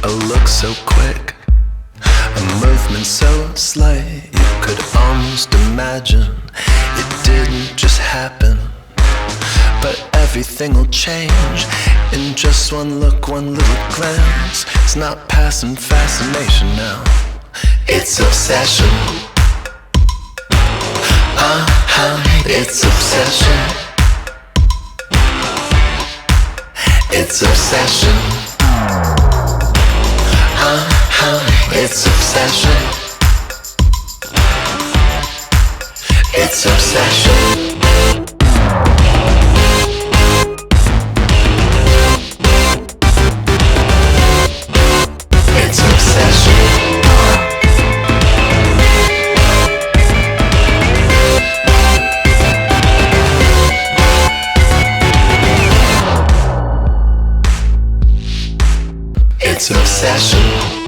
a look so quick, a movement so slight, you could almost imagine it didn't just happen. But everything will change in just one look, one little glance. It's not passing fascination now, it's obsession. It's obsession. It's obsession. It's obsession. It's obsession. It's obsession. It's obsession.